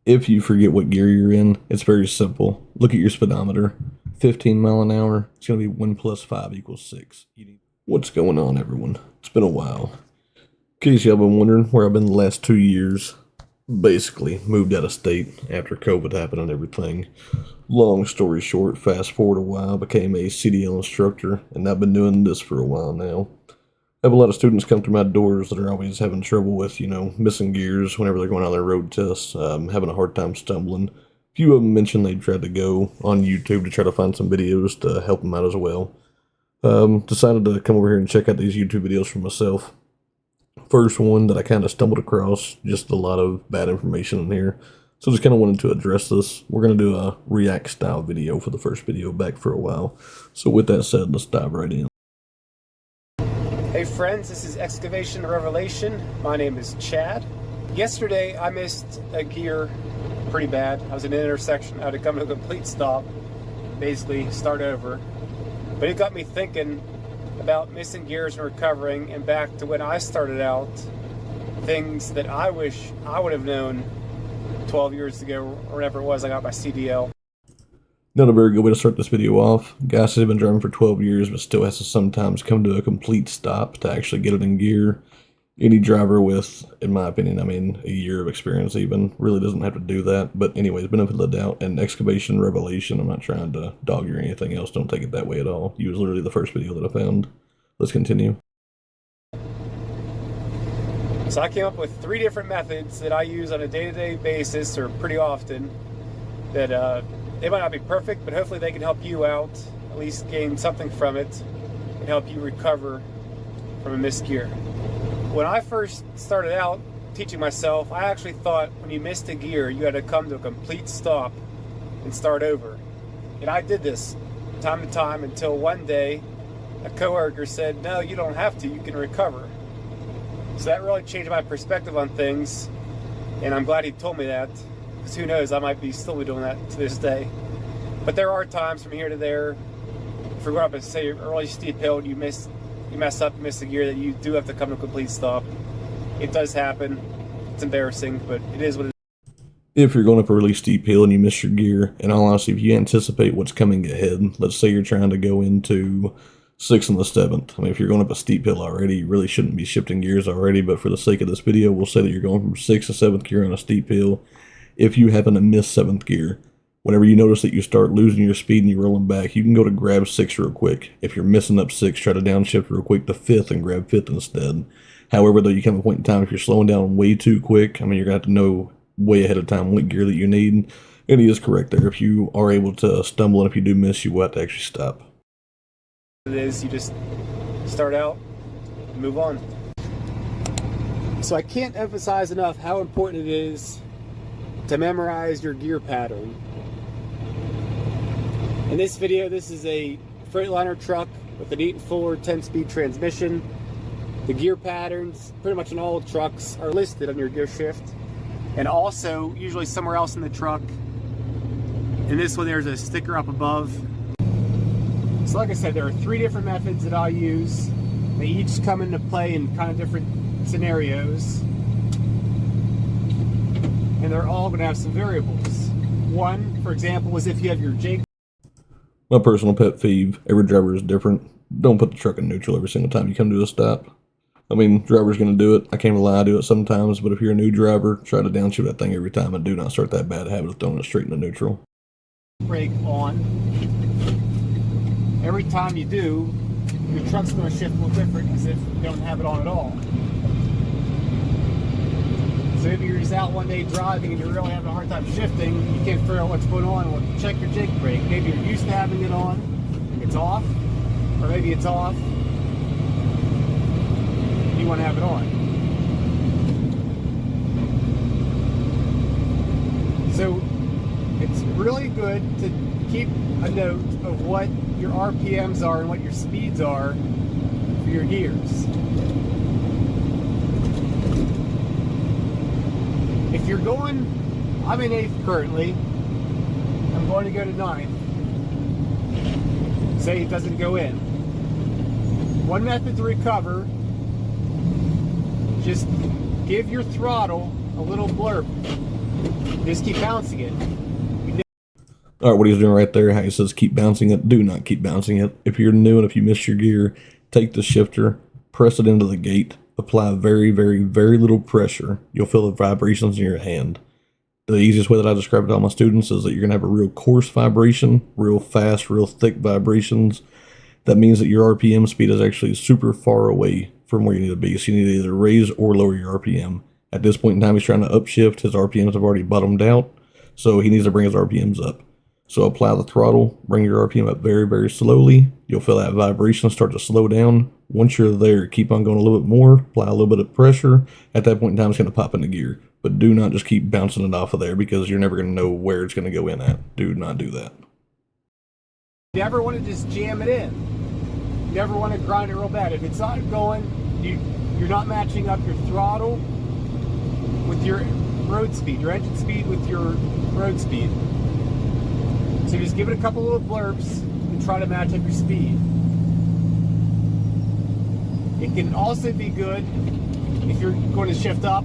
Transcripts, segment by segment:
If you forget what gear you're in, it's very simple. Look at your speedometer. 15 mile an hour, it's going to be 1 plus 5 equals 6. What's going on, everyone? It's been a while. In case y'all been wondering where I've been the last 2 years, basically moved out of state after COVID happened and everything. Long story short, fast forward a while, became a CDL instructor, and I've been doing this for a while now. I have a lot of students come through my doors that are always having trouble with, missing gears whenever they're going on their road tests, having a hard time stumbling. A few of them mentioned they tried to go on YouTube to try to find some videos to help them out as well. Decided to come over here and check out these YouTube videos for myself. First one that I kind of stumbled across, just a lot of bad information in here. So just kind of wanted to address this. We're going to do a react style video for the first video back for a while. So with that said, let's dive right in. Hey friends, this is Excavation Revelation. My name is Chad. Yesterday I missed a gear pretty bad. I was in an intersection. I had to come to a complete stop, basically start over. But it got me thinking about missing gears and recovering, and back to when I started out, things that I wish I would have known 12 years ago or whenever it was I got my CDL. Not a very good way to start this video off. Guy says he's been driving for 12 years, but still has to sometimes come to a complete stop to actually get it in gear. Any driver with, in my opinion, a year of experience even, really doesn't have to do that. But anyways, benefit of the doubt, and Excavation Revelation, I'm not trying to dog you or anything else, don't take it that way at all. He was literally the first video that I found. Let's continue. So I came up with 3 different methods that I use on a day-to-day basis, or pretty often, that they might not be perfect, but hopefully they can help you out, at least gain something from it, and help you recover from a missed gear. When I first started out teaching myself, I actually thought when you missed a gear, you had to come to a complete stop and start over. And I did this time to time until one day a coworker said, no, you don't have to, you can recover. So that really changed my perspective on things, and I'm glad he told me that, because who knows, I might be still doing that to this day. But there are times from here to there, if we're going up and say a really steep hill and you mess up, miss a gear, that you do have to come to a complete stop. It does happen. It's embarrassing, but it is what it is. If you're going up a really steep hill and you miss your gear, in all honesty, if you anticipate what's coming ahead, let's say you're trying to go into 6th and the 7th. If you're going up a steep hill already, you really shouldn't be shifting gears already, but for the sake of this video, we'll say that you're going from 6th to 7th gear on a steep hill. If you happen to miss 7th gear, whenever you notice that you start losing your speed and you're rolling back, you can go to grab 6 real quick. If you're missing up 6, try to downshift real quick to 5th and grab 5th instead. However, though, you come to a point in time, if you're slowing down way too quick, you're going to have to know way ahead of time what gear that you need. And he is correct there. If you are able to stumble and if you do miss, you will have to actually stop. It is, you just start out and move on. So I can't emphasize enough how important it is to memorize your gear pattern. In this video, this is a Freightliner truck with an 8-forward 10-speed transmission. The gear patterns, pretty much in all trucks, are listed on your gear shift, and also usually somewhere else in the truck. In this one, there's a sticker up above. So like I said, there are 3 different methods that I use. They each come into play in kind of different scenarios, and they're all going to have some variables. One, for example, is if you have your J. My personal pet peeve, every driver is different. Don't put the truck in neutral every single time you come to a stop. Driver's going to do it. I can't lie, I do it sometimes, but if you're a new driver, try to downshift that thing every time and do not start that bad habit of throwing it straight into neutral. Brake on. Every time you do, your truck's going to shift a little different as if you don't have it on at all. So maybe you're just out one day driving and you're really having a hard time shifting, you can't figure out what's going on. Well, check your jake brake. Maybe you're used to having it on, it's off, or maybe it's off, you want to have it on. So it's really good to keep a note of what your RPMs are and what your speeds are for your gears. If you're going, I'm in 8th currently, I'm going to go to 9th. Say it doesn't go in. One method to recover, just give your throttle a little blurb. Just keep bouncing it. All right, what he's doing right there, how he says keep bouncing it, do not keep bouncing it. If you're new and if you miss your gear, take the shifter, press it into the gate, apply very, very, very little pressure. You'll feel the vibrations in your hand. The easiest way that I describe it to all my students is that you're going to have a real coarse vibration, real fast, real thick vibrations. That means that your RPM speed is actually super far away from where you need to be. So you need to either raise or lower your RPM. At this point in time, he's trying to upshift. His RPMs have already bottomed out, so he needs to bring his RPMs up. So apply the throttle, bring your RPM up very, very slowly. You'll feel that vibration start to slow down. Once you're there, keep on going a little bit more, apply a little bit of pressure. At that point in time, it's going to pop into gear. But do not just keep bouncing it off of there because you're never going to know where it's going to go in at. Do not do that. You never want to just jam it in. You never want to grind it real bad. If it's not going, you're not matching up your throttle with your road speed, your engine speed with your road speed. So just give it a couple little blurps and try to match up your speed. It can also be good if you're going to shift up.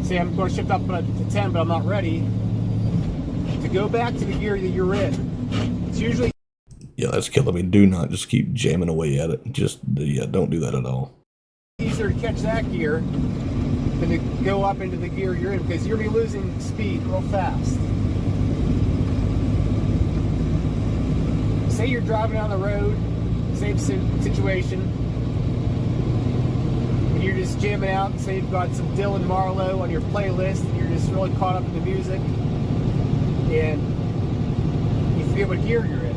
Say I'm going to shift up to 10, but I'm not ready, to go back to the gear that you're in. It's usually... Yeah, that's killing me. Do not just keep jamming away at it. Just, yeah, don't do that at all. Easier to catch that gear than to go up into the gear you're in, because you're going to be losing speed real fast. Say you're driving down the road, same situation, and you're just jamming out. Say you've got some Dylan Marlowe on your playlist, and you're just really caught up in the music, and you forget what gear you're in.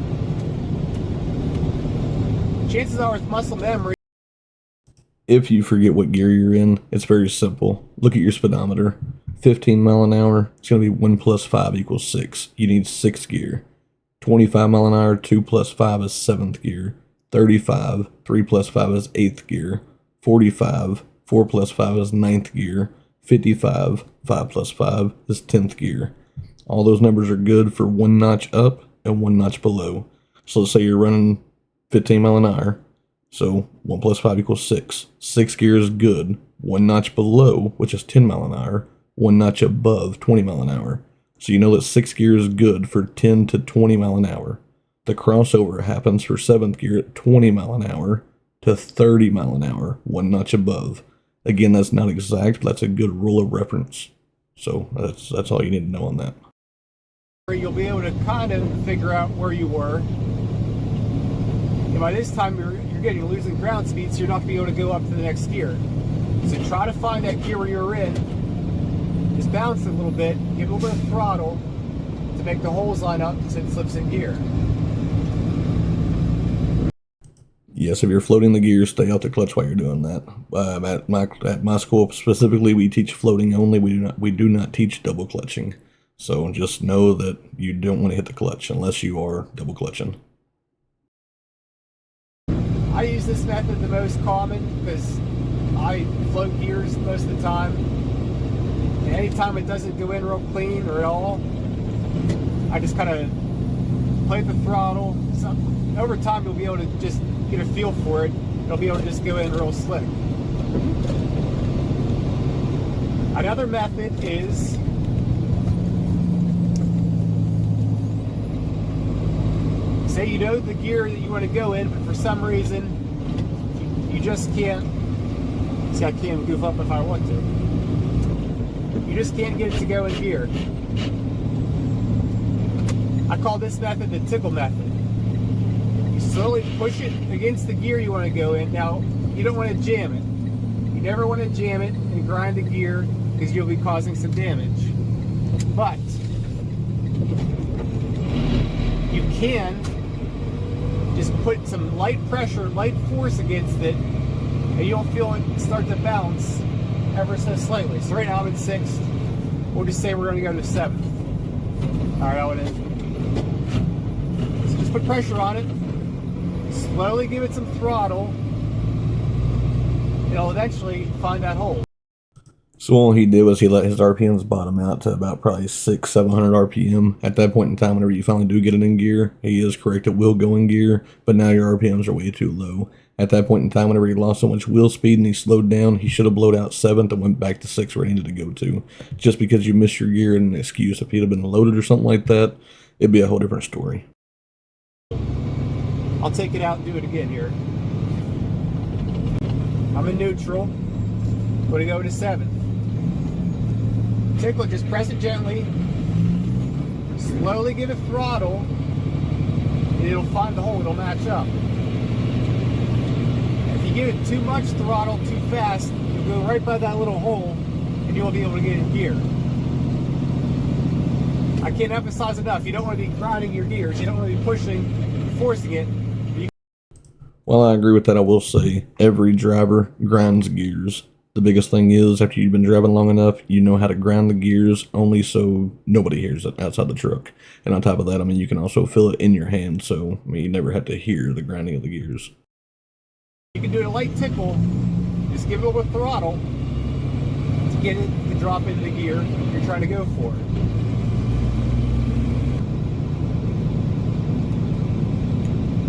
Chances are with muscle memory. If you forget what gear you're in, it's very simple. Look at your speedometer. 15 mile an hour, it's going to be 1 plus 5 equals 6. You need 6th gear. 25 mile an hour, 2 plus 5 is 7th gear. 35, 3 plus 5 is 8th gear. 45, 4 plus 5 is 9th gear. 55, 5 plus 5 is 10th gear. All those numbers are good for 1 notch up and 1 notch below. So let's say you're running 15 mile an hour. So 1 plus 5 equals 6. 6th gear is good. 1 notch below, which is 10 mile an hour. 1 notch above, 20 mile an hour. So you know that 6th gear is good for 10 to 20 mile an hour. The crossover happens for 7th gear at 20 mile an hour to 30 mile an hour, 1 notch above. Again, that's not exact, but that's a good rule of reference. So that's all you need to know on that. You'll be able to kind of figure out where you were. And by this time, you're losing ground speed, so you're not going to be able to go up to the next gear. So try to find that gear where you're in. Just bounce it a little bit, give it a little bit of throttle to make the holes line up so it slips in gear. Yes, if you're floating the gears, stay out the clutch while you're doing that. At my school specifically, we teach floating only. We do not teach double clutching. So just know that you don't want to hit the clutch unless you are double clutching. I use this method the most common because I float gears most of the time. And anytime it doesn't go in real clean or at all, I just kind of play the throttle. So over time, you'll be able to just get a feel for it. It'll be able to just go in real slick. Another method is say you know the gear that you want to go in, but for some reason you just can't. See, I can't goof up if I want to. You just can't get it to go in gear. I call this method the tickle method. You slowly push it against the gear you want to go in. Now, you don't want to jam it. You never want to jam it and grind the gear because you'll be causing some damage. But you can just put some light pressure, light force against it, and you'll feel it start to bounce ever so slightly. So right now I'm in 6th. We'll just say we're going to go to 7th. Alright, I want to. So just put pressure on it. Slowly give it some throttle. It'll eventually find that hole. So all he did was he let his RPMs bottom out to about probably 600-700 RPM. At that point in time, whenever you finally do get it in gear, he is correct, it will go in gear, but now your RPMs are way too low. At that point in time, whenever he lost so much wheel speed and he slowed down, he should have blowed out 7th and went back to 6th where he needed to go to. Just because you missed your gear and an excuse, if he'd have been loaded or something like that, it'd be a whole different story. I'll take it out and do it again here. I'm in neutral. I'm going to go to 7th. Tickle, just press it gently. Slowly give it throttle. And it'll find the hole, it'll match up. If you give it too much throttle too fast, you'll go right by that little hole and you won't be able to get in gear. I can't emphasize enough, you don't want to be grinding your gears, you don't want to be pushing, forcing it. While I agree with that, I will say every driver grinds gears. The biggest thing is, after you've been driving long enough, you know how to grind the gears only so nobody hears it outside the truck. And on top of that, I mean, you can also feel it in your hand, so I mean, you never have to hear the grinding of the gears. You can do a light tickle, just give it a little throttle to get it to drop into the gear you're trying to go for.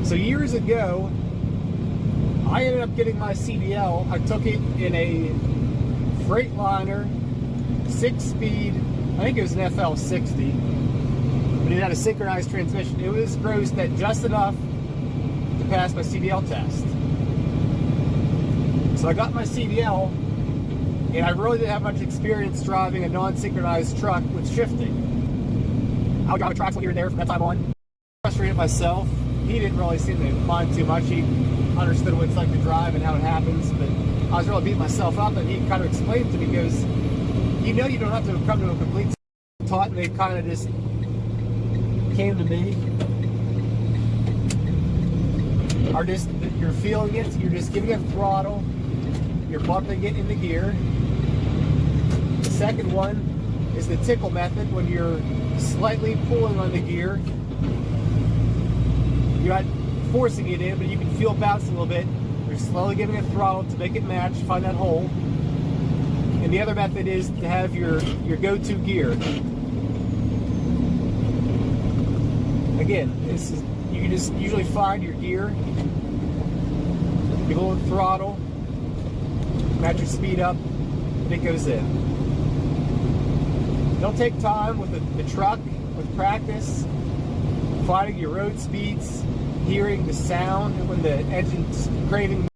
So years ago, I ended up getting my CDL. I took it in a Freightliner, 6-speed, I think it was an FL60, but it had a synchronized transmission. It was grossed at just enough to pass my CDL test. So I got my CDL, and I really didn't have much experience driving a non-synchronized truck with shifting. I would drive a track here and there from that time on. Frustrated myself. He didn't really seem to mind too much. He understood what it's like to drive and how it happens, but I was really beating myself up, and he kind of explained to me, he goes, you know, you don't have to come to a complete taught, and they kind of just came to me. Are just, you're feeling it, you're just giving it throttle, you're bumping it into gear. The second one is the tickle method, when you're slightly pulling on the gear. You're not forcing it in, but you can feel it bounce a little bit. You're slowly giving it throttle to make it match, find that hole. And the other method is to have your go-to gear. Again, this is, you can just usually find your gear, give a little throttle, match your speed up, and it goes in. Don't take time with the truck, with practice, finding your road speeds, hearing the sound when the engine's craving.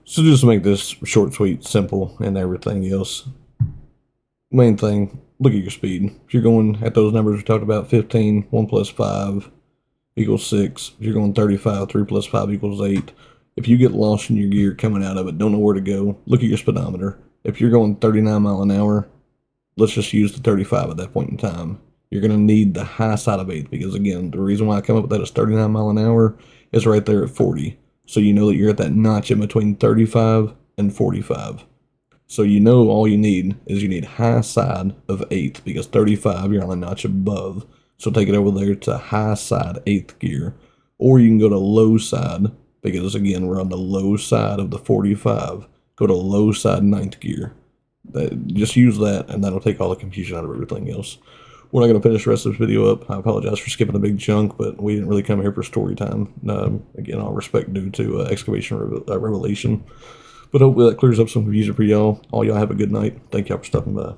So just to make this short, sweet, simple, and everything else, main thing, look at your speed. If you're going at those numbers we talked about, 15, 1 plus 5 equals 6. If you're going 35, 3 plus 5 equals 8. If you get lost in your gear coming out of it, don't know where to go, look at your speedometer. If you're going 39 mile an hour, let's just use the 35 at that point in time. You're going to need the high side of 8th, because again, the reason why I come up with that is 39 mile an hour is right there at 40. So you know that you're at that notch in between 35 and 45. So you know all you need is you need high side of 8th, because 35 you're on a notch above. So take it over there to high side 8th gear. Or you can go to low side, because again, we're on the low side of the 45. Go to low side 9th gear. Just use that, and that'll take all the confusion out of everything else. We're not going to finish the rest of this video up. I apologize for skipping a big chunk, but we didn't really come here for story time. Again, all respect due to Excavation Revelation. But hopefully that clears up some confusion for y'all. All y'all have a good night. Thank y'all for stopping by.